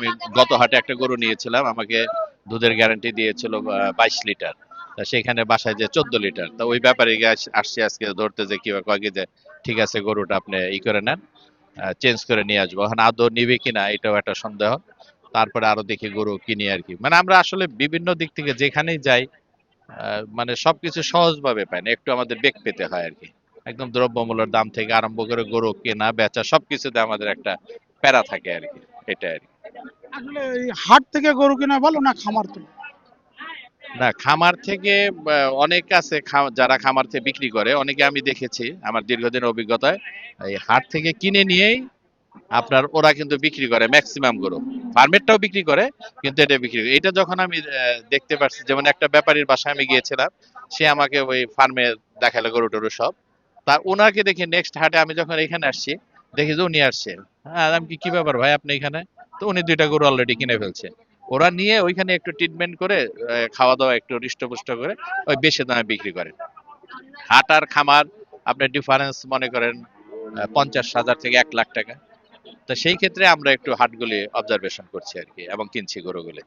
আমি গত হাটে একটা গরু নিয়েছিলাম, আমাকে দুধের গ্যারান্টি দিয়েছিল 22 লিটার। তা সেখানে বাসায় যে 14 লিটার, তা ওই ব্যাপারে আসছে আজকে ধরতে, যে কি কয় কি যে ঠিক আছে গরুটা আপনি করে নেন, চেঞ্জ করে নিয়ে আসবো। এখন আদৌ নিবে কিনা এটাও একটা সন্দেহ। তারপরে আরো দেখি গরু কিনি আর কি। মানে আমরা আসলে বিভিন্ন দিক থেকে যেখানেই যাই, মানে সবকিছু সহজভাবে পাই না, একটু আমাদের বেগ পেতে হয় আর কি। একদম দ্রব্যমূল্যের দাম থেকে আরম্ভ করে গরু কেনা বেচা সবকিছুতে আমাদের একটা প্যারা থাকে আর কি। এটা আর কি। আসলে এই হাট থেকে গরু কেনা ভালো না খামার থেকে? না, খামার থেকে অনেক আছে যারা খামার থেকে বিক্রি করে, অনেকে আমি দেখেছি আমার দীর্ঘদিনের অভিজ্ঞতায়, এই হাট থেকে কিনে নিয়েই আপনার ওরা কিন্তু বিক্রি করে ম্যাক্সিমাম গরু। ফার্মেরটাও বিক্রি করে, কিন্তু এটা বিক্রি করে। এটা যখন আমি দেখতে পাচ্ছি, যেমন একটা ব্যাপারীর বাসায় আমি গিয়েছিলাম, সে আমাকে ওই ফার্মে দেখালো গরু টরু সব। তা ওনাকে দেখে নেক্সট হাটে আমি যখন এখানে আসছি, দেখি যে উনি আসছে। হ্যাঁ, আমি কি কি ব্যাপার ভাই আপনি এখানে? তো উনি দুইটা গরু অলরেডি কিনে ফেলছে। ওরা নিয়ে ওইখানে একটু ট্রিটমেন্ট করে, খাওয়া দাওয়া একটু হৃষ্টপুষ্ট করে ওই বেশি দামে বিক্রি করে। হাট আর খামার আপনার ডিফারেন্স মনে করেন 50,000 থেকে 1 লাখ টাকা। তো সেই ক্ষেত্রে আমরা একটু হাটগুলি অবজারভেশন করছি আর কি, এবং কিনছি গরুগুলি।